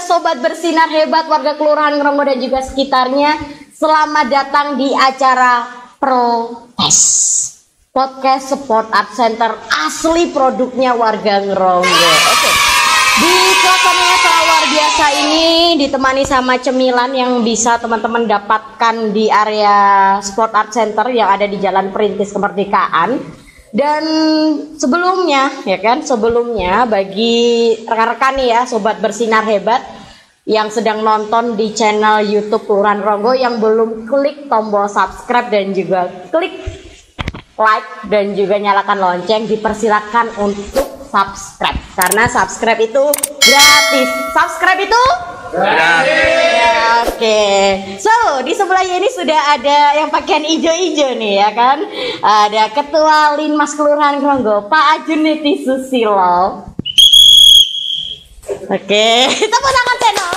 Sobat bersinar hebat, warga Kelurahan Ngronggo dan juga sekitarnya, selamat datang di acara Protes Podcast Sport Art Center, asli produknya warga Ngronggo. Oke. Di suasana yang sangat luar biasa ini ditemani sama cemilan yang bisa teman-teman dapatkan di area Sport Art Center yang ada di Jalan Perintis Kemerdekaan. Dan sebelumnya bagi rekan-rekan nih ya, sobat bersinar hebat yang sedang nonton di channel YouTube Kelurahan Ngronggo yang belum klik tombol subscribe dan juga klik like dan juga nyalakan lonceng, dipersilakan untuk subscribe karena subscribe itu gratis. Subscribe itu gratis. Oke. So, di sebelahnya ini sudah ada yang pakaian hijau-hijau nih ya kan. Ada Ketua Linmas Kelurahan Ngronggo, Pak Ajuniti Susilo. Oke, tepuk tangan channel.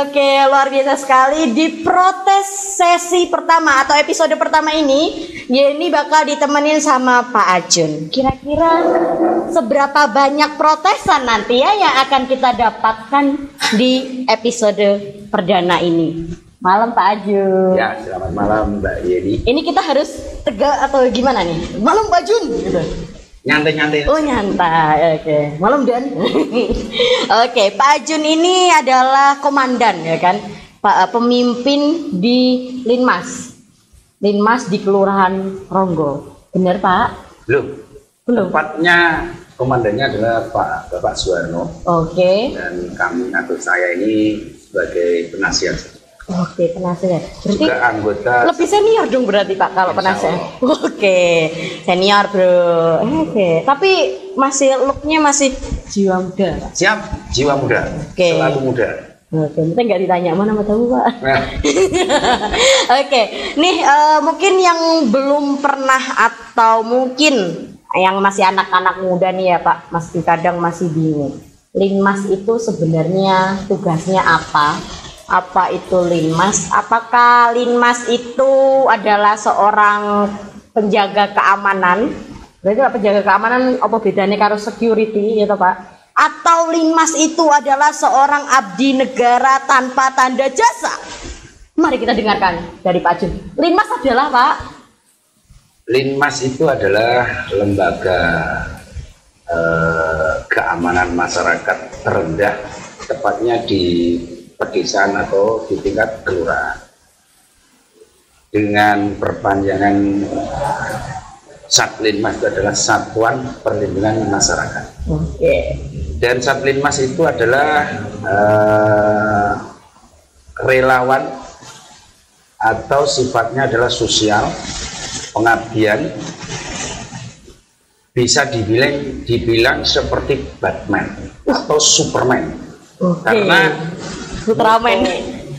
Oke, luar biasa sekali. Di protes sesi pertama atau episode pertama ini, Yeni bakal ditemenin sama Pak Ajun. Kira-kira seberapa banyak protesan nanti ya yang akan kita dapatkan di episode perdana ini? Malam Pak Ajun. Ya, selamat malam Mbak Yeni. Ini kita harus tegak atau gimana nih? Malam Pak Ajun gitu. Nyantai-nyantai. Oh nyantai, oke. Malam Dan. Oke, Pak Ajun ini adalah komandan ya kan, Pak, pemimpin di Linmas di Kelurahan Ngronggo. Bener Pak? Belum. Tepatnya komandannya adalah Bapak Suwarno. Oke. Dan kami atau saya ini sebagai penasihat. Oke, penasihat. Berarti juga anggota lebih senior dong berarti Pak kalau penasihat. Oke, senior bro. Oke, tapi looknya masih jiwa muda. Siap, jiwa muda. Oke. Selalu muda. Oke, kita nggak ditanya mana mau tahu Pak. Nah. Oke, nih mungkin yang belum pernah atau mungkin yang masih anak-anak muda nih ya Pak, kadang masih bingung. Linmas itu sebenarnya tugasnya apa? Apa itu Linmas? Apakah Linmas itu adalah seorang penjaga keamanan? Berarti penjaga keamanan apa bedanya karo security ya Pak? Atau Linmas itu adalah seorang abdi negara tanpa tanda jasa? Mari kita dengarkan dari Pak Ajun. Linmas adalah Pak? Linmas itu adalah lembaga keamanan masyarakat terendah, tepatnya di pedesaan atau di tingkat kelurahan. Dengan perpanjangan Satlinmas itu adalah Satuan Perlindungan Masyarakat. Oke. Dan Satlinmas itu adalah relawan atau sifatnya adalah sosial, pengabdian, bisa dibilang seperti Batman atau Superman. Karena Ultraman.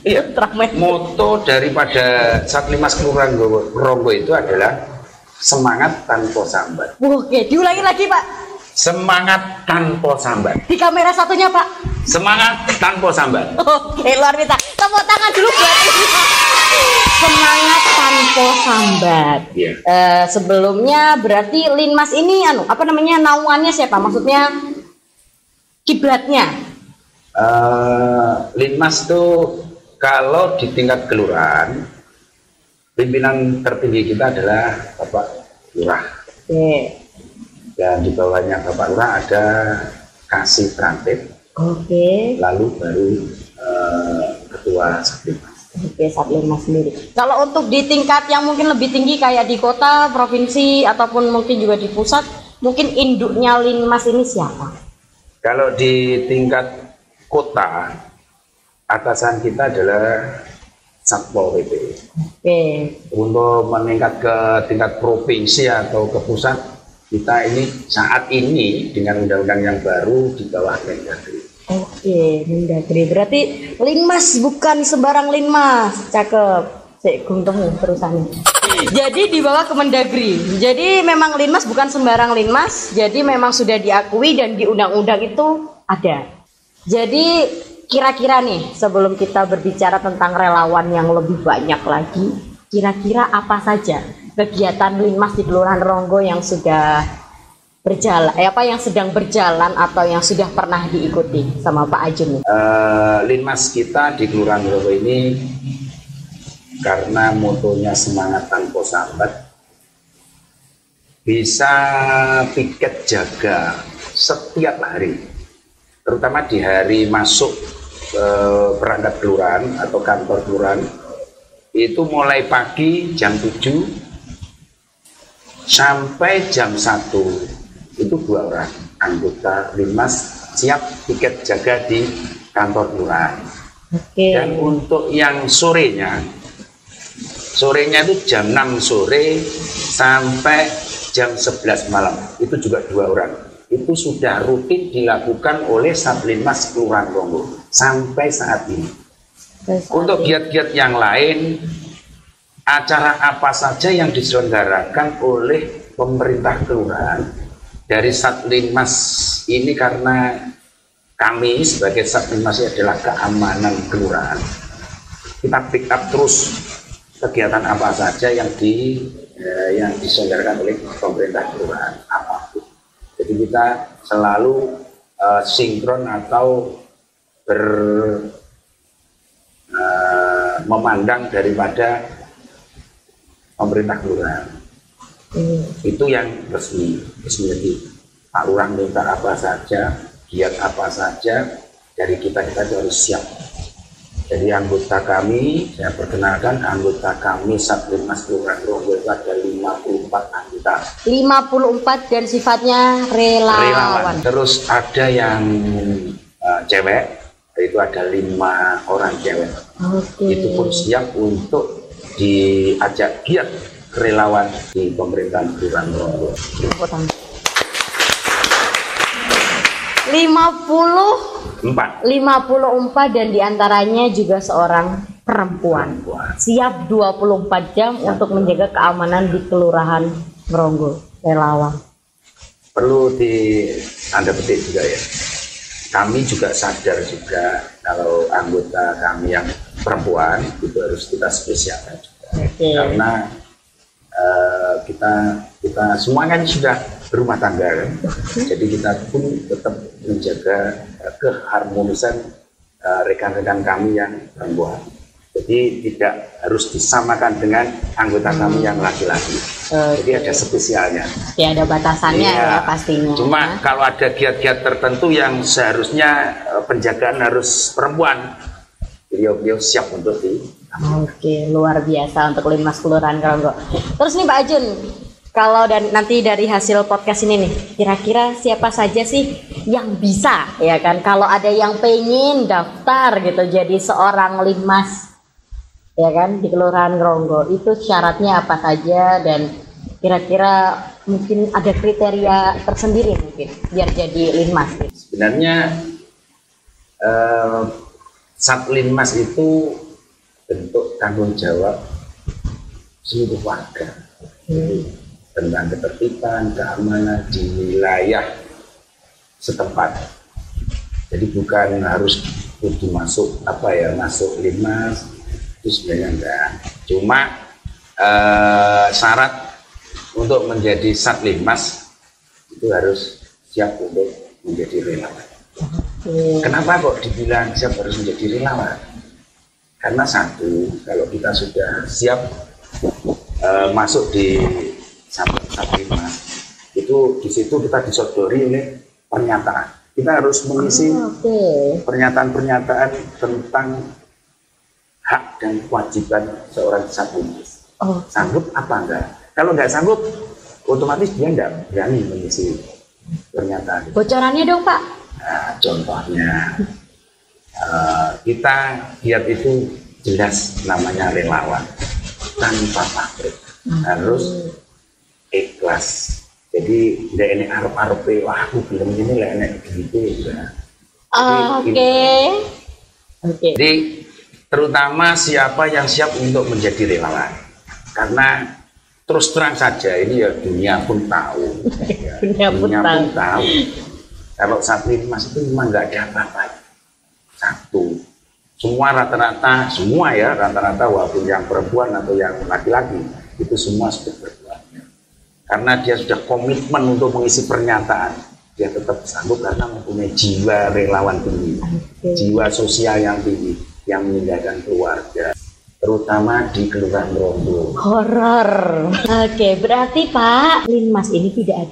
Iya, moto daripada Satlinmas Kelurahan Ngronggo itu adalah semangat tanpa sambat. Oke, diulangi lagi Pak. Semangat tanpa sambat. Di kamera satunya Pak. Semangat tanpa sambat. Oke, luar biasa. Tepuk tangan dulu buat ini. Semangat tanpa sambat. Iya. Sebelumnya berarti Linmas ini naungannya siapa? Maksudnya kiblatnya. Linmas itu kalau di tingkat kelurahan, pimpinan tertinggi kita adalah Bapak Lurah. Oke. Dan di bawahnya Bapak Lurah ada Kasih Prantip. Oke. Lalu baru Ketua Satlinmas. Oke, Satlinmas sendiri. Kalau untuk di tingkat yang mungkin lebih tinggi kayak di kota, provinsi, ataupun mungkin juga di pusat, mungkin induknya Linmas ini siapa? Kalau di tingkat kota, atasan kita adalah Satpol PP. Oke. Untuk meningkat ke tingkat provinsi atau ke pusat, kita ini saat ini dengan undang-undang yang baru di bawah Mendagri. Oke, Mendagri. Berarti Linmas bukan sembarang Linmas. Cakep. Cek temu terusannya. Jadi dibawa ke Mendagri. Jadi memang Linmas bukan sembarang Linmas. Jadi memang sudah diakui dan di undang-undang itu ada. Jadi kira-kira nih sebelum kita berbicara tentang relawan yang lebih banyak lagi, kira-kira apa saja kegiatan Linmas di Kelurahan Ronggo yang sudah berjalan, yang sedang berjalan atau yang sudah pernah diikuti sama Pak Ajun? Linmas kita di Kelurahan Ronggo ini karena motonya semangat tanpa sambat, bisa piket jaga setiap hari, terutama di hari masuk perangkat kelurahan atau kantor kelurahan, itu mulai pagi jam 7 sampai jam 1 itu 2 orang anggota Linmas siap piket jaga di kantor kelurahan. Dan untuk yang sorenya itu jam 6 sore sampai jam 11 malam, itu juga 2 orang. Itu sudah rutin dilakukan oleh Satlinmas Kelurahan Ronggo sampai saat ini. Untuk giat-giat yang lain, acara apa saja yang diselenggarakan oleh pemerintah kelurahan dari Satlinmas ini, karena kami sebagai Satlinmas adalah keamanan kelurahan, kita pick up terus kegiatan apa saja yang diselenggarakan oleh pemerintah kelurahan apapun. Jadi kita selalu sinkron atau memandang daripada pemerintah kelurahan. Itu yang resmi. Jadi Pak Lurah minta apa saja, giat apa saja, dari kita harus siap. Jadi anggota kami, saya perkenalkan, anggota kami Satlinmas Kelurahan Ronggo itu ada 54 anggota. 54 dan sifatnya relawan. Terus ada yang cewek, itu ada 5 orang cewek. Itu pun siap untuk diajak giat relawan di pemerintahan Kelurahan Ronggo. 54 dan diantaranya juga seorang perempuan. Siap 24 jam untuk menjaga keamanan di Kelurahan Ronggo, relawan. Perlu Anda petik juga ya, kami juga sadar juga kalau anggota kami yang perempuan itu harus kita spesialkan juga. Karena kita semua kan sudah berumah tangga kan? Jadi kita pun tetap menjaga keharmonisan rekan-rekan kami yang perempuan. Jadi tidak harus disamakan dengan anggota kami yang laki-laki. Jadi ada spesialnya. Ya ada batasannya ya pastinya. Cuma kalau ada giat-giat tertentu yang seharusnya penjagaan harus perempuan, beliau siap untuk Oke, luar biasa untuk Linmas Kelurahan Ronggo. Terus nih Pak Ajun, kalau nanti dari hasil podcast ini nih, kira-kira siapa saja sih yang bisa, ya kan? Kalau ada yang pengen daftar gitu jadi seorang Linmas, ya kan, di Kelurahan Ronggo, itu syaratnya apa saja dan kira-kira mungkin ada kriteria tersendiri mungkin biar jadi Linmas gitu. Sebenarnya Satlinmas itu bentuk tanggung jawab seluruh warga tentang ketertiban, keamanan di wilayah setempat. Jadi bukan harus masuk masuk Linmas, itu sebenarnya enggak. Cuma syarat untuk menjadi Satlinmas itu harus siap untuk menjadi relawan. Kenapa kok dibilang siap harus menjadi relawan? Karena satu, kalau kita sudah siap masuk di Satlinmas, itu di situ kita disodori oleh pernyataan. Kita harus mengisi pernyataan-pernyataan tentang hak dan kewajiban seorang Satlinmas. Sanggup apa enggak? Kalau enggak sanggup, otomatis dia enggak berani mengisi pernyataan. Bocorannya dong Pak. Nah, contohnya. Kita giat itu jelas namanya relawan tanpa pamrih, harus ikhlas. Jadi tidak ini arep-arep wah aku belum ini lah enak gitu ya. Jadi terutama siapa yang siap untuk menjadi relawan, karena terus terang saja ini ya dunia pun tahu. Ya, Dunia pun tahu. Kalau Satlinmas itu memang nggak ada apa-apa. Satu, semua rata-rata, walaupun yang perempuan atau yang laki-laki itu semua sudah berbuat. Karena dia sudah komitmen untuk mengisi pernyataan, dia tetap sanggup karena mempunyai jiwa relawan tinggi, jiwa sosial yang tinggi, yang meninggalkan keluarga, terutama di Kelurahan Ngronggo. Horor. Oke, berarti Pak Linmas ini tidak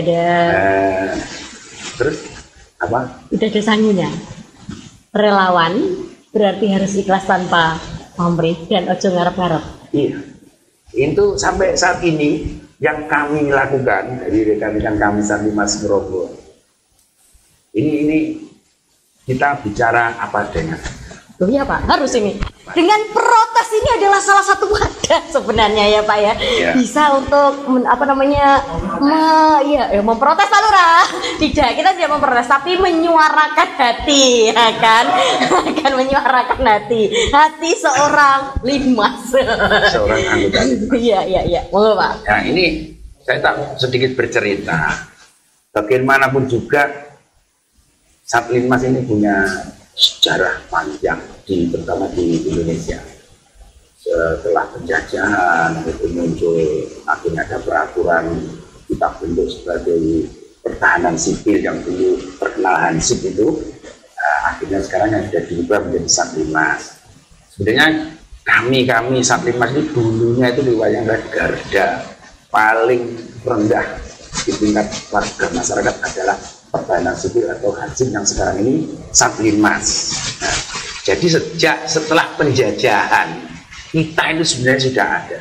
ada terus apa? Tidak ada sangunya. Relawan berarti harus ikhlas tanpa pamrih dan ojo ngarep-ngarep. Iya. Itu sampai saat ini yang kami lakukan dari rekan-rekan kami Satlinmas Ngronggo. Ini kita bicara apa adanya. Loh ya Pak, harus ini. Dengan protes ini adalah salah satu wadah sebenarnya ya Pak ya. Ya. Bisa untuk memprotes Lurah. Tidak, kita tidak memprotes tapi menyuarakan hati, ya kan? Akan menyuarakan hati seorang Linmas. Seorang anggota Linmas. Iya. Monggo Pak. Nah, ini saya tak sedikit bercerita. Bagaimanapun juga Satlinmas ini punya sejarah panjang terutama di Indonesia. Setelah penjajahan itu muncul, akhirnya ada peraturan kita bentuk sebagai pertahanan sipil yang dulu terkenal Hansip itu, akhirnya sekarang yang sudah diubah menjadi Satlinmas. Sebenarnya kami Satlinmas itu dulunya itu riwayatnya garda paling rendah di tingkat warga masyarakat adalah pertahanan sipil atau Hansip yang sekarang ini Satlinmas. Nah, jadi setelah penjajahan kita itu sebenarnya sudah ada,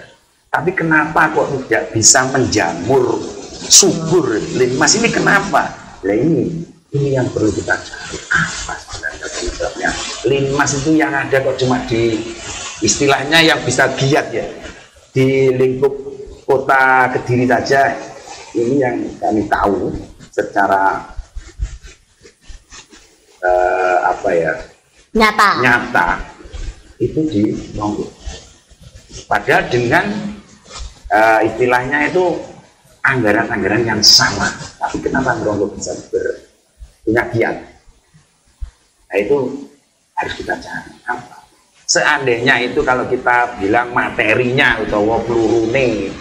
tapi kenapa kok tidak bisa menjamur subur Linmas ini, kenapa? Nah ini yang perlu kita cari, apa sebenarnya penyebabnya. Linmas itu yang ada kok cuma di istilahnya yang bisa giat ya di lingkup kota Kediri saja. Ini yang kami tahu secara nyata itu di Ngronggo. Padahal dengan istilahnya itu anggaran-anggaran yang sama, tapi kenapa Ngronggo bisa punya giat? Nah itu harus kita cari apa. Seandainya itu kalau kita bilang materinya atau pelurune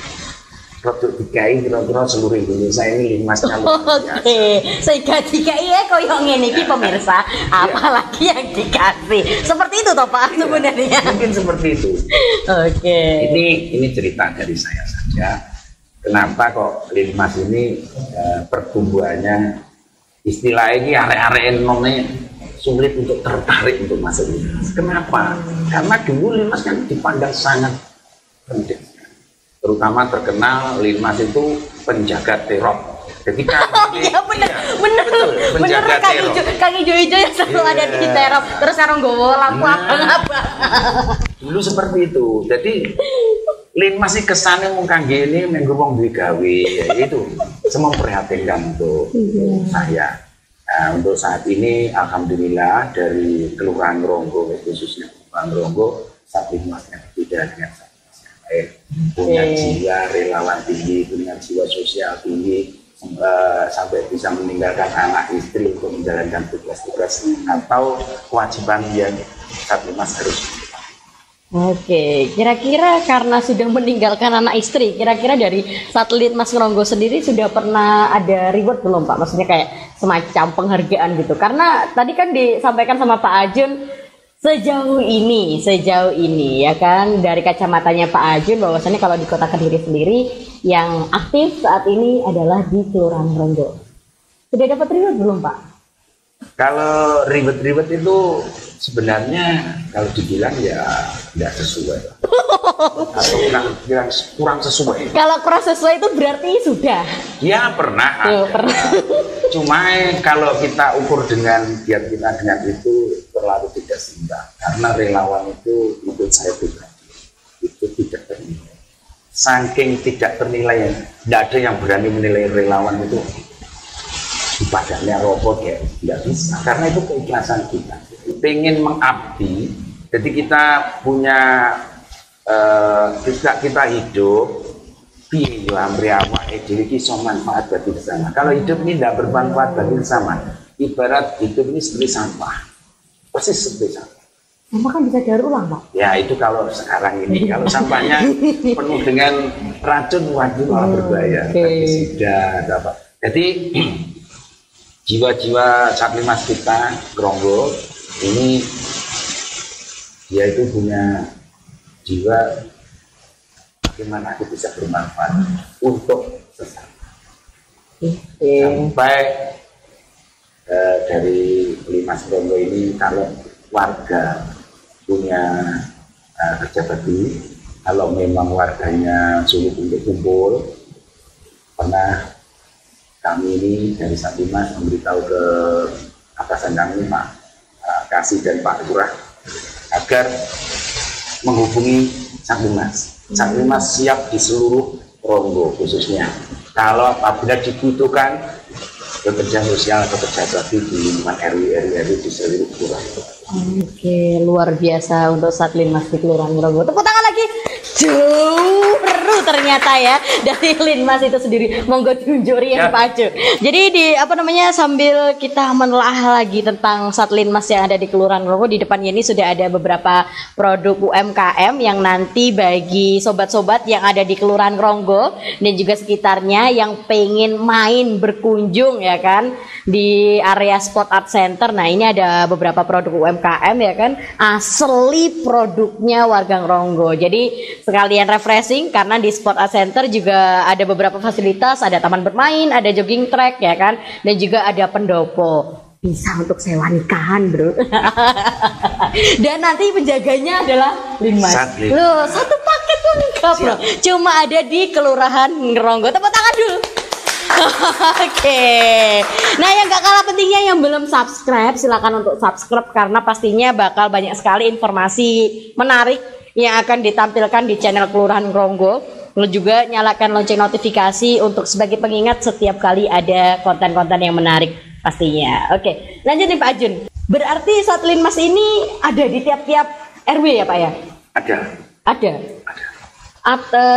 produk DKI kira-kira seluruh Indonesia ini Linmasnya luar biasa. Oke, sehingga DKI ya koyo ngene iki pemirsa, apalagi yang dikasih. Seperti itu toh Pak sebenarnya. Mungkin seperti itu. Oke. Ini cerita dari saya saja. Kenapa kok Linmas ini pertumbuhannya istilah ini arek-arek nomnya sulit untuk tertarik untuk masuk Linmas. Kenapa? Karena dulu Linmas kan dipandang sangat penting. Terutama terkenal Linmas itu penjaga teror. Ketika bener Kang Ijo yang selalu ada di teror, terus sekarang gowo lampu abang-abang. Dulu seperti itu. Jadi Linmas sih kesannya mungkin gini minggu wong duwe gawe, ya itu semua memprihatinkan untuk saya. Nah, untuk saat ini alhamdulillah dari Kelurahan Ngronggo khususnya Kelurahan Ngronggo Satlinmasnya tidak dengan punya jiwa relawan tinggi, punya jiwa sosial tinggi, sampai bisa meninggalkan anak istri untuk menjalankan tugas-tugas atau kewajiban yang Satlinmas harus. Oke, kira-kira karena sudah meninggalkan anak istri, kira-kira dari Satlinmas Ngronggo sendiri sudah pernah ada reward belum Pak? Maksudnya kayak semacam penghargaan gitu. Karena tadi kan disampaikan sama Pak Ajun, sejauh ini ya kan dari kacamatanya Pak Ajun bahwasannya kalau di Kota Kediri sendiri yang aktif saat ini adalah di Kelurahan Ngronggo. Sudah dapat reward belum Pak? Kalau reward itu sebenarnya kalau dibilang ya tidak sesuai atau kurang sesuai. Kalau kurang sesuai itu berarti sudah? Ya pernah. Cuma kalau kita ukur dengan giat kita dengan itu terlalu tidak seimbang, karena relawan itu menurut saya pribadi itu tidak ternilai. Saking tidak ternilai, tidak ada yang berani menilai relawan itu ibadahnya robot ya, tidak bisa, karena itu keikhlasan kita. Pengen mengabdi, jadi kita punya kita hidup piye yo amri awake dhewe iki iso manfaat bagi bersama. Kalau hidup ini tidak bermanfaat bagi bersama, ibarat hidup ini seperti sampah. Persis seperti sampah. Sampah kan bisa daur ulang, Pak? Ya itu kalau sekarang ini. Kalau sampahnya penuh dengan racun, waduh malah berbahaya. Pestisida atau apa. Jadi jiwa-jiwa Saplimas kita Gronggo ini dia itu punya jiwa bagaimana aku bisa bermanfaat untuk sesama. Sampai dari Limas Gronggo ini kalau warga punya kerja bakti, kalau memang warganya sulit untuk kumpul, pernah kami ini dari Saplimas memberitahu ke atasan kami Pak Kasih dan Pak Lurah agar menghubungi Saplimas. Saplimas siap di seluruh Gronggo khususnya. Kalau apabila dibutuhkan bekerja sosial atau kerja bakti di lingkungan RW di seluruh kelurahan. Oke, luar biasa untuk Saplimas di Kelurahan Gronggo. Tepuk tangan lagi. Jauh ternyata ya dari Linmas itu sendiri. Monggo diunjuk ya Pak Ajo. Jadi di sambil kita menelaah lagi tentang Satlinmas yang ada di Kelurahan Gronggo, di depannya ini sudah ada beberapa produk UMKM yang nanti bagi sobat-sobat yang ada di Kelurahan Gronggo dan juga sekitarnya yang pengen main berkunjung ya kan di area Spot Art Center. Nah, ini ada beberapa produk UMKM ya kan, asli produknya warga Gronggo. Jadi sekalian refreshing karena di Sport Art Center juga ada beberapa fasilitas, ada taman bermain, ada jogging track ya kan, dan juga ada pendopo. Bisa untuk sewa nikahan, Bro. Dan nanti penjaganya adalah Linmas. Loh, satu paket tuh nikah, Bro. Cuma ada di Kelurahan Gronggo. Tepuk tangan dulu. Oke. Nah, yang gak kalah pentingnya yang belum subscribe, silakan untuk subscribe karena pastinya bakal banyak sekali informasi menarik yang akan ditampilkan di channel Kelurahan Gronggo. Lalu juga nyalakan lonceng notifikasi untuk sebagai pengingat setiap kali ada konten-konten yang menarik pastinya. Oke, lanjut nih Pak Ajun. Berarti Satlinmas ini ada di tiap-tiap RW ya Pak ya? Ada.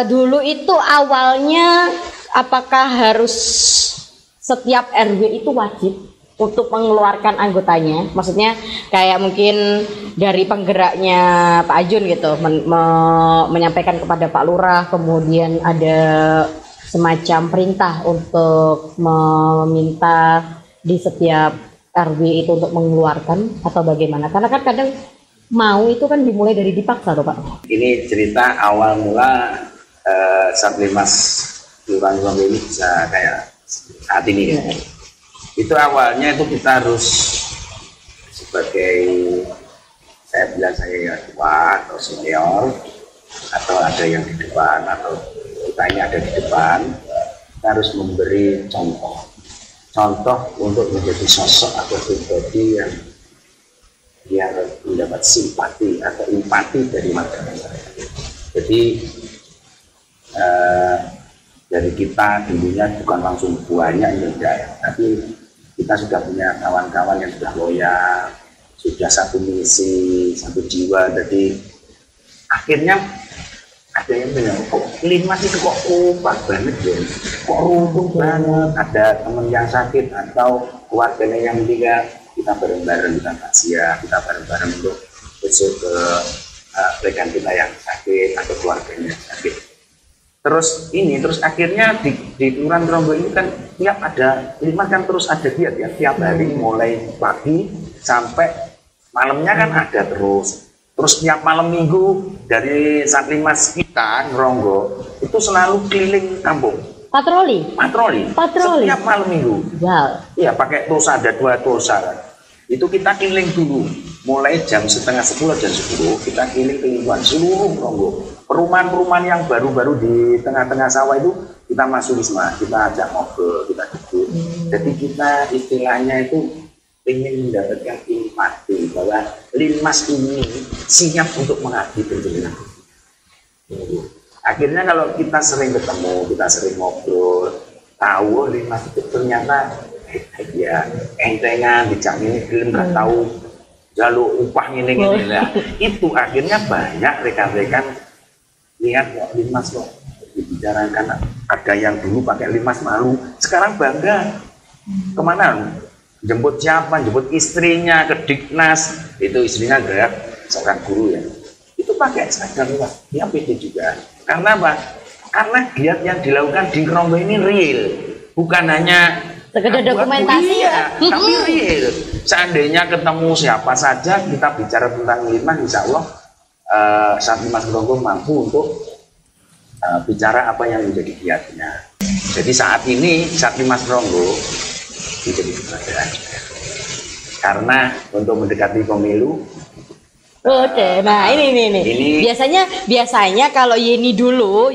Dulu itu awalnya apakah harus setiap RW itu wajib untuk mengeluarkan anggotanya? Maksudnya kayak mungkin dari penggeraknya Pak Ajun gitu menyampaikan kepada Pak Lurah, kemudian ada semacam perintah untuk meminta di setiap RW itu untuk mengeluarkan atau bagaimana? Karena kan kadang mau itu kan dimulai dari dipaksa tuh Pak. Ini cerita awal mula Satlimas Kelurahan Gronggo ini bisa kayak saat ini ya. Itu awalnya itu kita harus sebagai saya bilang saya ya tua atau senior atau ada yang di depan atau kita ini ada di depan, kita harus memberi contoh untuk menjadi sosok atau pribadi yang mendapat simpati atau empati dari masyarakat. Jadi dari kita dulunya bukan langsung banyak enggak, tapi kita sudah punya kawan-kawan yang sudah loyal, sudah satu misi, satu jiwa. Jadi akhirnya ada yang bilang, kok Linmas itu kok kompak banget ya, kok rukun banget. Ada teman yang sakit atau keluarganya yang meninggal, kita bareng-bareng, kita takziah, kita bareng-bareng untuk besok ke rekan kita yang sakit atau keluarganya yang sakit. Terus akhirnya di Kelurahan Gronggo ini kan tiap ada Linmas kan terus ada diet ya, tiap hari mulai pagi sampai malamnya kan ada terus tiap malam minggu dari Satlimas kita Gronggo itu selalu keliling kampung patroli setiap malam minggu. Iya, pakai tosa, ada 2 tosa kan. Itu kita keliling dulu mulai jam 9:30 jam 10 kita keliling ke lingkungan seluruh Gronggo. Perumahan-perumahan yang baru-baru di tengah-tengah sawah itu kita masuk semua, kita ajak ngobrol, kita duduk. Jadi kita istilahnya itu ingin mendapatkan empati bahwa Linmas ini siap untuk mengabdi berjalan. Akhirnya kalau kita sering ketemu, kita sering ngobrol, tahu Linmas itu ternyata ya entengan, bijak ini belum nggak tahu jalur upah ini lah. Itu akhirnya banyak rekan-rekan lihat kok Linmas kok dibicarakan, ada yang dulu pakai Linmas malu, sekarang bangga. Kemana? Jemput siapa? Jemput istrinya ke Diknas, itu istrinya gerak seorang guru ya, itu pakai seragam Linmas, dia pede juga. Karena apa? Karena giat yang dilakukan di Ngeronggo ini real, bukan hanya sekedar dokumentasi ya, tapi real. Seandainya ketemu siapa saja kita bicara tentang Linmas, insya Allah saat Linmas Ngeronggo mampu untuk bicara apa yang menjadi giatnya. Jadi saat ini saat Linmas Ngeronggo menjadi keberadaan juga. Karena untuk mendekati pemilu. Oke, nah ini. Biasanya kalau Yeni dulu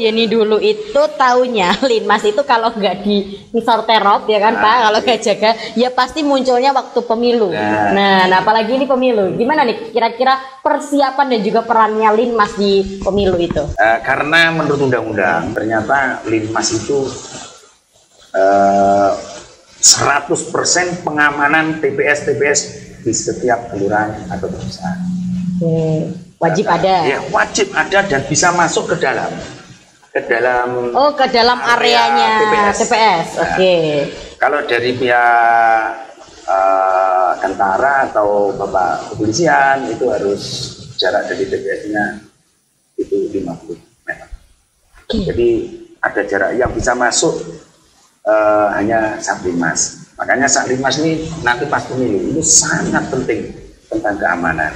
itu taunya Linmas itu kalau nggak di sorterop ya kan Pak, kalau nggak jaga ya pasti munculnya waktu pemilu. Nah, apalagi ini pemilu, gimana nih kira-kira persiapan dan juga perannya Linmas di pemilu itu? Karena menurut undang-undang ternyata Linmas itu 100% pengamanan TPS di setiap kelurahan atau desa. Wajib ada. Ya, wajib ada dan bisa masuk ke dalam areanya TPS. Oke. Kalau dari pihak tentara atau Bapak kepolisian itu harus jarak dari TPS-nya itu 50 meter. Jadi ada jarak yang bisa masuk hanya Satlinmas. Makanya Satlinmas ini nanti pas pemilu itu sangat penting tentang keamanan.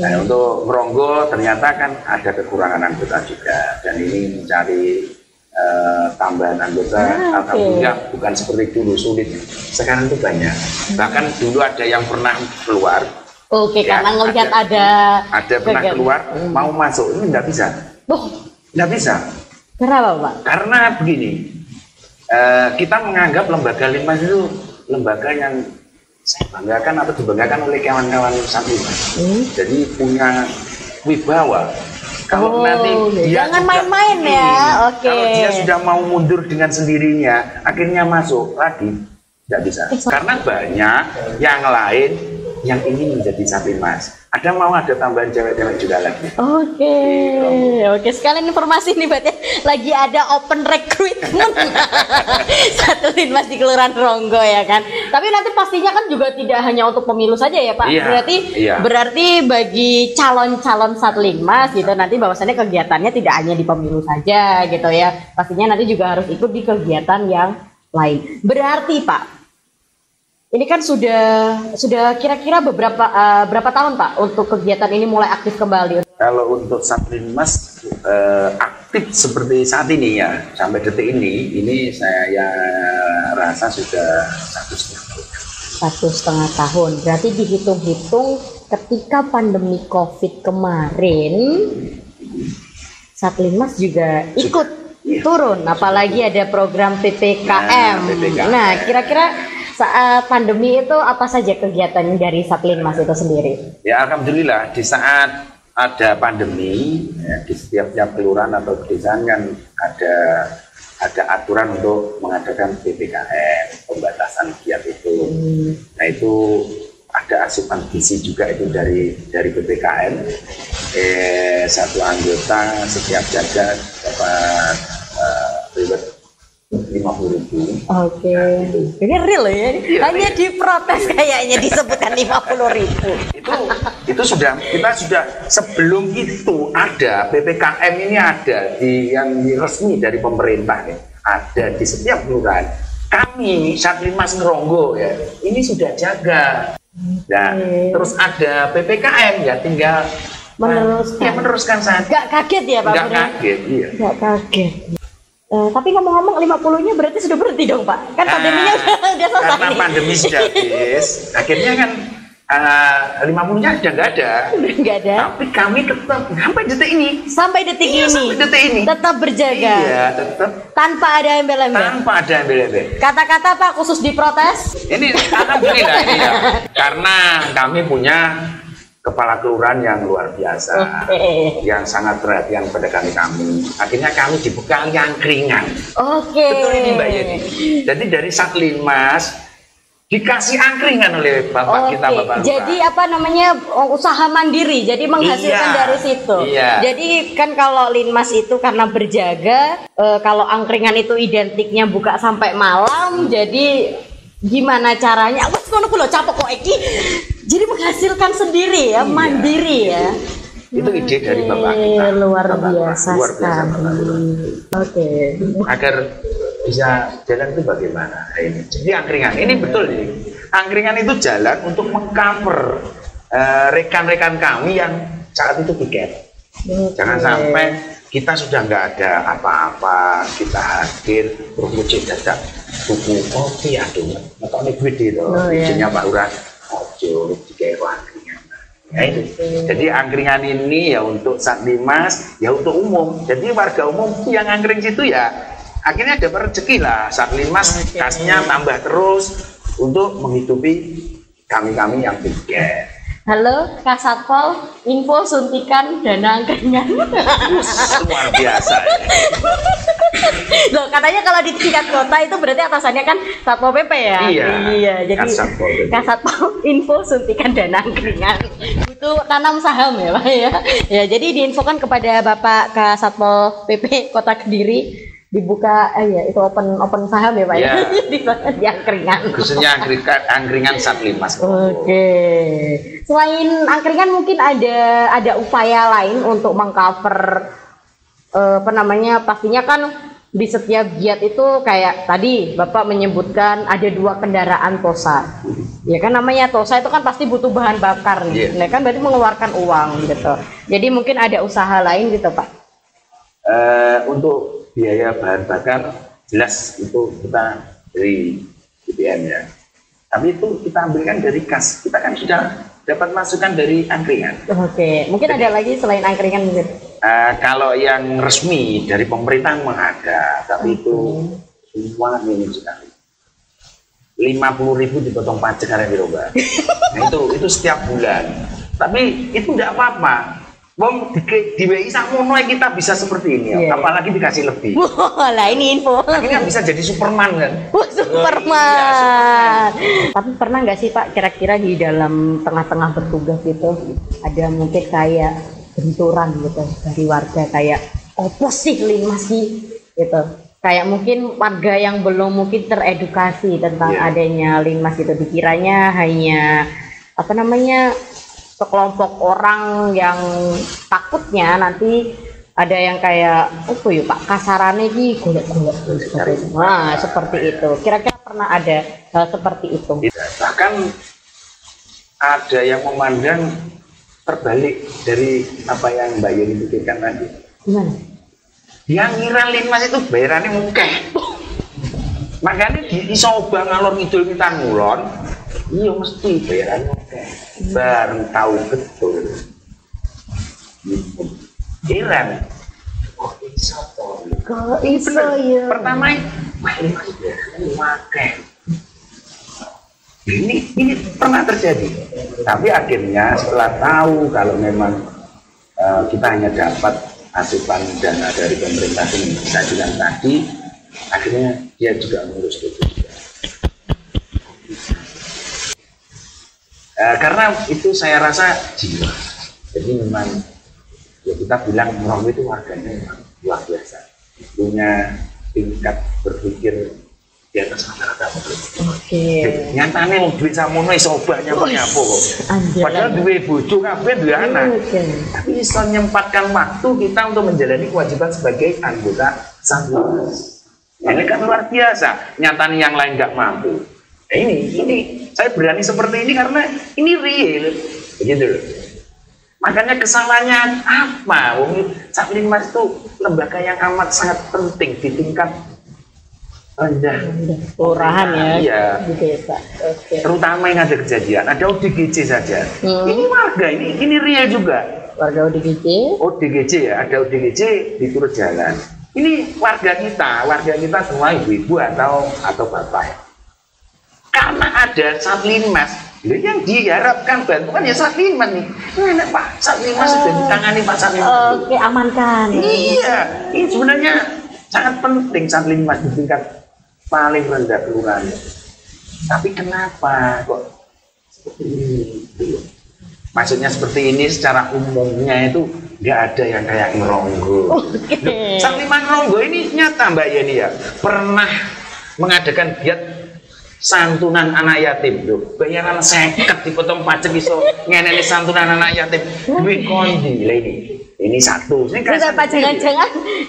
Nah, untuk Ngeronggo ternyata kan ada kekurangan anggota juga, dan ini mencari tambahan anggota. Alhamdulillah bukan seperti dulu sulit, sekarang itu banyak. Bahkan dulu ada yang pernah keluar. Karena ngelihat ada pernah keluar mau masuk ini nggak bisa. Nggak bisa. Kenapa Pak? Karena begini, kita menganggap lembaga Linmas itu lembaga yang saya banggakan atau dibanggakan oleh kawan-kawan Satlinmas. Jadi punya wibawa. Kalau nanti dia jangan main-main ya. Kalau dia sudah mau mundur dengan sendirinya, akhirnya masuk lagi, tidak bisa. Karena banyak yang lain yang ingin menjadi Satlinmas. Ada tambahan cewek-cewek juga lagi. Oke. Sekalian informasi nih berarti lagi ada open recruitment Satlinmas di Kelurahan Ngeronggo ya kan. Tapi nanti pastinya kan juga tidak hanya untuk pemilu saja ya Pak. Berarti bagi calon-calon Satlinmas gitu nanti bahwasannya kegiatannya tidak hanya di pemilu saja gitu ya. Pastinya nanti juga harus ikut di kegiatan yang lain. Berarti Pak, ini kan sudah kira-kira berapa tahun Pak untuk kegiatan ini mulai aktif kembali? Kalau untuk Satlinmas aktif seperti saat ini ya, sampai detik ini saya rasa sudah 1,5 tahun. Berarti dihitung-hitung ketika pandemi COVID kemarin, Satlinmas juga ikut turun, apalagi ada program PPKM. Nah, kira-kira saat pandemi itu apa saja kegiatan dari Satlinmas itu sendiri? Ya alhamdulillah di saat ada pandemi ya, di setiap kelurahan atau pedesaan kan ada aturan untuk mengadakan PPKM, pembatasan giat itu. Nah itu ada asupan gizi juga itu dari PPKM. Satu anggota setiap jaga dapat reward 50.000. Ini real ya. Hanya diprotes kayaknya disebutkan 50.000. Itu kita sudah sebelum itu ada PPKM ini ada yang resmi dari pemerintah ya. Ada di setiap kelurahan. Kami Satlinmas Ngeronggo ya ini sudah jaga. Nah, terus ada PPKM ya tinggal meneruskan saja. Gak kaget ya Pak? Gak kaget, iya. Gak kaget. Tapi ngomong-ngomong 50-nya berarti sudah berhenti dong Pak? Kan pandeminya udah selesai. Karena pandemi sudah habis, akhirnya kan 50-nya sudah nggak ada. Tapi kami tetap sampai detik ini tetap berjaga. Iya, tetap. Tanpa ada embel-embel. Kata-kata Pak khusus diprotes? Ini alhamdulillah ini ya. Karena kami punya kepala kelurahan yang luar biasa, yang sangat perhatian pada kami. Akhirnya kami dibekali angkringan. Betul ini Mbak Yeni. Jadi dari Satlinmas dikasih angkringan oleh bapak kita, Bapak Lurah. Jadi apa namanya, usaha mandiri, jadi menghasilkan dari situ. Jadi kan kalau linmas itu karena berjaga, kalau angkringan itu identiknya buka sampai malam, jadi gimana caranya? Wes ngono ku lho capek kok iki. Jadi menghasilkan sendiri ya, mandiri ya. Itu ide dari bapak kita. Luar biasa sekali. Agar bisa jalan itu bagaimana? Ini. Jadi angkringan ini betul nih. Angkringan itu jalan untuk mengcover rekan-rekan kami yang saat itu piket. Jangan sampai kita sudah nggak ada apa-apa, kita hadir berkucing dadak buku kopi, aduh, ngetoknya duit itu, izinnya Pak Lurah, ojo dikira angkringan. Ya itu. Jadi angkringan ini ya untuk Satlimas, ya untuk umum. Jadi warga umum yang angkring situ ya akhirnya dapat rezeki lah. Satlimas kasnya tambah terus untuk menghidupi kami-kami yang piket. Halo Kak Satpol, info suntikan dana angkringan. Luar biasa. Loh, katanya kalau di tingkat kota itu berarti atasannya kan Satpol PP ya? Iya, jadi Kak Satpol info suntikan dana angkringan. Butuh tanam saham ya Pak ya? Ya, jadi diinfokan kepada Bapak Kak Satpol PP Kota Kediri, dibuka ya itu open saham ya Pak ya, di angkringan, khususnya angkringan Satlimas. Selain angkringan mungkin ada upaya lain untuk mengcover apa namanya, pastinya kan di setiap giat itu kayak tadi Bapak menyebutkan ada 2 kendaraan Tosa ya kan, namanya Tosa itu kan pasti butuh bahan bakar nih, ya kan berarti mengeluarkan uang gitu. Jadi mungkin ada usaha lain gitu Pak? Untuk biaya bahan bakar jelas itu kita dari BPN ya, tapi itu kita ambilkan dari kas, kita kan sudah dapat masukan dari angkringan. Mungkin ada lagi selain angkringan mungkin? Kalau yang resmi dari pemerintah memang ada, tapi itu semua minim sekali. 50.000 dipotong pajak karena dirubah. Nah itu setiap bulan, tapi itu tidak apa-apa. Wong di WI sakmono kita bisa seperti ini, apalagi dikasih lebih. Lah ini info. Akhirnya bisa jadi Superman kan? Superman. Tapi pernah nggak sih Pak kira-kira di dalam tengah-tengah bertugas gitu ada mungkin kayak benturan gitu dari warga, kayak opo sih linmas sih gitu? Kayak mungkin warga yang belum mungkin teredukasi tentang adanya linmas itu, dikiranya hanya apa namanya, sekelompok orang yang takutnya nanti ada yang kayak apa ya Pak, kasarannya ki golek-golek seperti itu. Nah, seperti itu. Kira-kira pernah ada hal seperti itu? Bahkan ada yang memandang terbalik dari apa yang Mbak Yeni pikirkan tadi. Gimana? Yang ngira linmas itu bayarannya mukeh. Makanya diisoba ngalor ngidul kita ngulon, iya mesti bayarannya mukeh. Bareng tahu betul. Iran. Kok iso to? Kok iso ya? Pertama, mukeh. Ini pernah terjadi. Tapi akhirnya setelah tahu kalau memang kita hanya dapat asupan dana dari pemerintah yang saya bilang tadi, akhirnya dia juga mengurus itu juga. Karena itu saya rasa jiwa. Jadi memang ya kita bilang Merawi itu warganya memang luar biasa, punya tingkat berpikir di atas rata-rata. Nyatane wong duit samono iso obahnya kok nyapo kok. Padahal duwe bojo kabeh duwe anak. Tapi iso nyempatkan waktu kita untuk menjalani kewajiban sebagai anggota Satlimas. Ini kan luar biasa. Nyatane yang lain nggak mampu. Ini saya berani seperti ini karena ini real, begitu loh. Makanya kesalahannya apa? Satlimas itu lembaga yang amat sangat penting di tingkat rendah kelurahan ya, iya. Di desa. Terutama yang ada kejadian, ada ODGJ saja. Ini warga, ini real juga. Warga ODGJ ya, ada ODGJ di turut jalan. Ini warga kita semua ibu-ibu atau bapak. Karena ada Satlimas, yang diharapkan bantuan ya Satlimas nih. Enak Pak, Satlimas sudah ditangani Pak Satlimas. Oke, amankan. Iya, ini sebenarnya sangat penting Satlimas di tingkat paling rendah kelurahan. Tapi kenapa kok seperti ini? Maksudnya seperti ini secara umumnya itu nggak ada yang kayak ngeronggo. Sang Limas Ngeronggo ini nyata Mbak Yeni ya, pernah mengadakan giat santunan anak yatim. Bayaran 50 dipotong pajak iso ngeneni santunan anak yatim. Duit kondi lah ini satu. Ini Pak,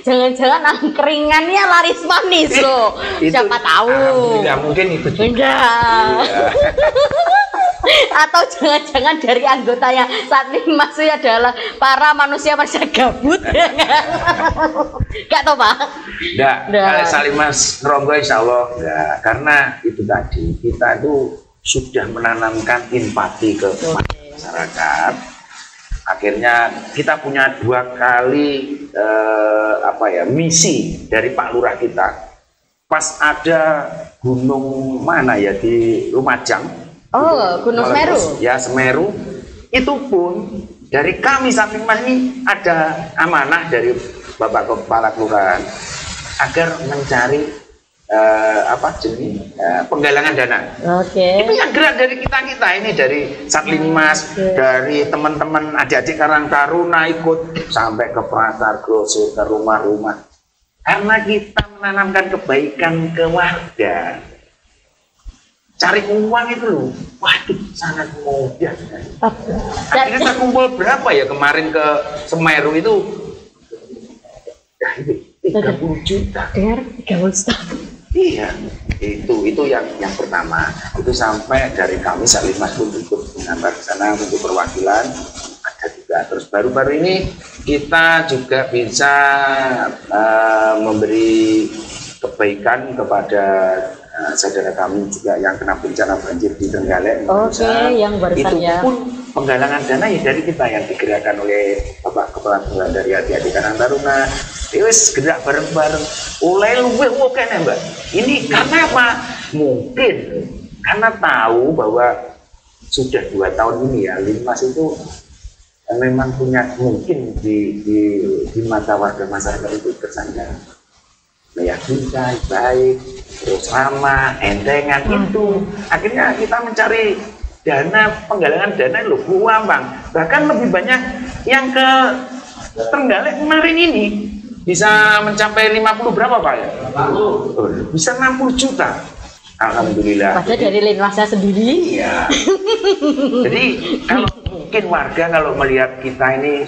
jangan-jangan angkringannya laris manis loh. Siapa tahu. Alhamdulillah mungkin itu juga. Enggak. Atau jangan-jangan dari anggotanya saat ini maksudnya adalah para manusia gabut. Enggak tahu Pak? Enggak. Kalau Sang Limas Ngeronggo insya Allah enggak. Karena itu tadi kita itu sudah menanamkan empati ke masyarakat. Akhirnya kita punya 2 kali misi dari Pak Lurah kita. Pas ada gunung mana ya di Lumajang. Oh, Gunung Semeru. Ya Semeru. Itu pun dari kami Sang Limas ini ada amanah dari Bapak Kepala Kelurahan agar mencari penggalangan dana. Itu yang gerak dari kita ini, dari Sang Limas, dari teman-teman adik-adik Karang Taruna ikut sampai ke Pratargoso, ke rumah-rumah. Karena kita menanamkan kebaikan ke warga. Cari uang itu loh, waduh sangat mudah. Akhirnya kita kumpul berapa ya kemarin ke Semeru itu? Ya itu 30 juta. 30 juta. Iya, itu yang pertama. Itu sampai dari kami Sang Limas pun ikut mengantar ke sana untuk perwakilan. Ada juga. Terus baru-baru ini kita juga bisa memberi kebaikan kepada saudara kami juga yang kena bencana banjir di Trenggalek. Yang barusan ya. Itu pun penggalangan dana ya dari kita yang digerakkan oleh Bapak Kepala Kelurahan dari adik-adik Karang Taruna. Wis gerak bareng-bareng. Oleh luwih oke nih Mbak. Ini karena apa? Mungkin karena tahu bahwa sudah 2 tahun ini ya Limas itu memang punya mungkin di mata warga masyarakat itu kesannya meyakinkan, baik, terus ramah, entengan itu. Akhirnya kita mencari dana, penggalangan dana loh gampang. Bahkan lebih banyak yang ke Trenggalek kemarin ini bisa mencapai 50 berapa Pak ya? 60. Bisa 60 juta. Alhamdulillah. Padahal dari Linmasnya sendiri. Iya. Jadi kalau mungkin warga kalau melihat kita ini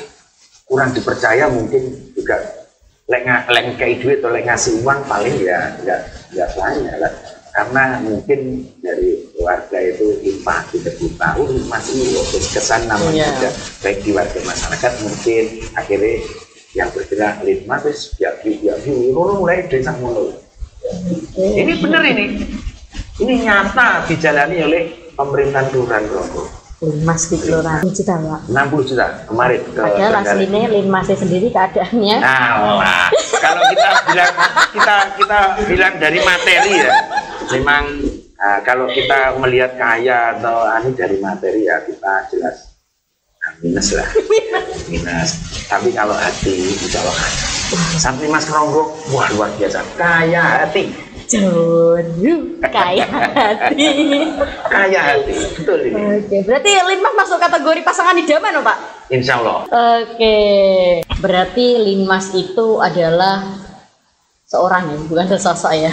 kurang dipercaya mungkin juga leng kayak duit atau ngasih uang paling ya nggak banyak lah. Karena mungkin dari warga itu empati ke kita, masih kesan namanya juga baik di warga masyarakat mungkin akhirnya yang bergerak Limas ya mulai desa mulu. Ini benar ini nyata dijalani oleh pemerintahan Kelurahan Ngeronggo. Limas di Kelurahan juta Pak. 60 juta kemarin. Padahal aslinya Limasnya sendiri keadaannya. Nah, kalau kita bilang dari materi ya, memang kalau kita melihat kaya atau dari materi ya kita jelas minus lah, minus. Tapi kalau hati insya Allah Sang Limas Ngeronggo wah luar biasa kaya hati. Kaya hati. Kaya hati, betul ini. Oke, berarti Limas masuk kategori pasangan idaman, Pak? Insya Allah. Oke, berarti Limas itu adalah seorang ya, bukan sesosok ya,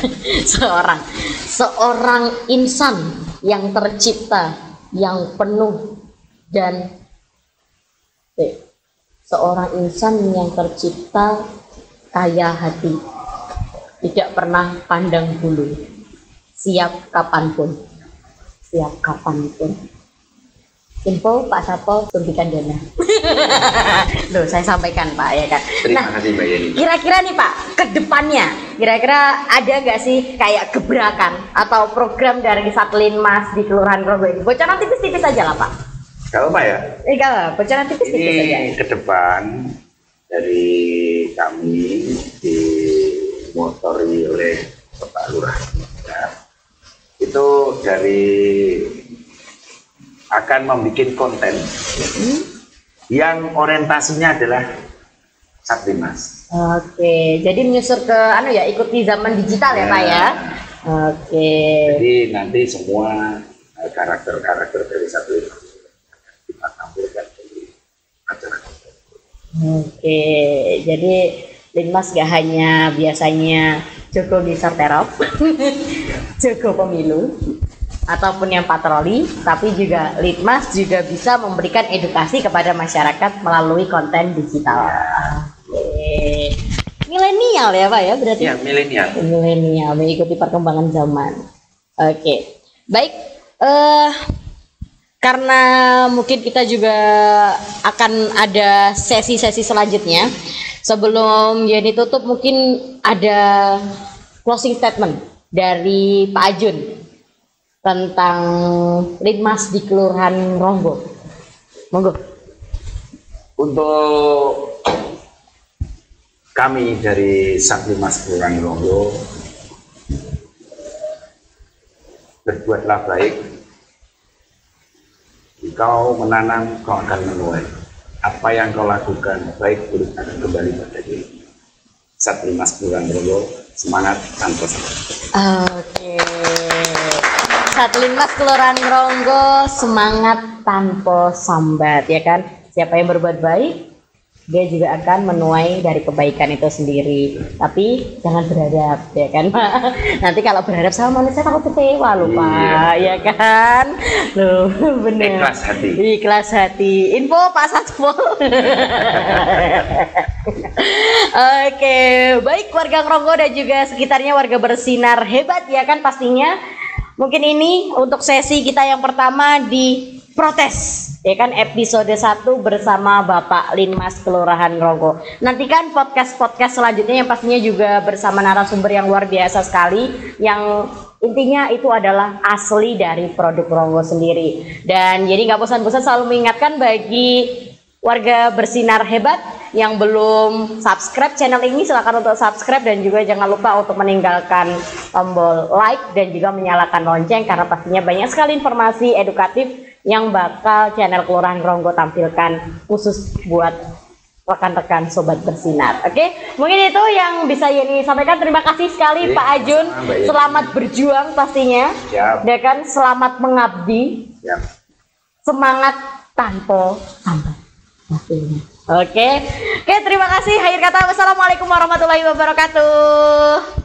seorang insan yang tercipta, yang penuh dan seorang insan yang tercipta kaya hati. Tidak pernah pandang bulu, siap kapanpun. Info Pak Sapo suntikan dana. Loh, saya sampaikan Pak ya kan. Terima kasih Mbak Yeni. Kira-kira nih Pak, ke depannya, kira-kira ada nggak sih kayak gebrakan atau program dari Satlinmas di Kelurahan Ngeronggo ini? Bocoran tipis-tipis aja lah Pak. Kalau Pak ya? Enggak, bocoran tipis-tipis aja. Ini ke depan dari kami dimotori oleh Bapak Lurah ya. Itu dari akan membuat konten yang orientasinya adalah Satlinmas. Oke, jadi menyusur ke ikuti zaman digital ya Pak ya. Oke. Jadi nanti semua karakter-karakter dari satu kita tampilkan di acara. Oke, jadi Linmas gak hanya biasanya Joko Gisar Terop, Joko Pemilu, ataupun yang patroli, tapi juga Linmas juga bisa memberikan edukasi kepada masyarakat melalui konten digital. Oke. Milenial ya Pak ya berarti? Ya, milenial. Milenial, mengikuti perkembangan zaman. Oke, baik. Karena mungkin kita juga akan ada sesi-sesi selanjutnya. Sebelum Yeni tutup, mungkin ada closing statement dari Pak Ajun tentang Linmas di Kelurahan Ronggo. Monggo. Untuk kami dari Satlimas Kelurahan Ronggo, berbuatlah baik. Kau menanam, kau akan menuai. Apa yang kau lakukan, baik buruk akan kembali pada diri. Satlimas Kelurahan Ronggo, semangat tanpa sabar. Oke. Satlimas Kelurahan Ronggo, semangat tanpa sambat, ya kan? Siapa yang berbuat baik, dia juga akan menuai dari kebaikan itu sendiri. Tapi jangan berharap, ya kan Pak? Nanti kalau berharap sama manusia takut kecewa loh Pak, ya kan? Loh, bener. Ikhlas hati. Ikhlas hati. Info Pak Satpol. Oke, baik warga Ronggo dan juga sekitarnya, warga bersinar hebat ya kan pastinya. Mungkin ini untuk sesi kita yang pertama di protes, ya kan, episode 1 bersama Bapak Linmas Kelurahan Ronggo. Nantikan podcast-podcast selanjutnya yang pastinya juga bersama narasumber yang luar biasa sekali, yang intinya itu adalah asli dari produk Ronggo sendiri. Dan jadi nggak bosan-bosan selalu mengingatkan bagi warga bersinar hebat yang belum subscribe channel ini, silakan untuk subscribe dan juga jangan lupa untuk meninggalkan tombol like dan juga menyalakan lonceng, karena pastinya banyak sekali informasi edukatif yang bakal channel Kelurahan Ronggo tampilkan khusus buat rekan-rekan sobat bersinar. Oke, mungkin itu yang bisa Yeni sampaikan. Terima kasih sekali Pak Ajun. Selamat berjuang pastinya. Siap. Ya kan, selamat mengabdi. Siap. Semangat tanpa sambat. Oke, terima kasih. Akhir kata, wassalamualaikum warahmatullahi wabarakatuh.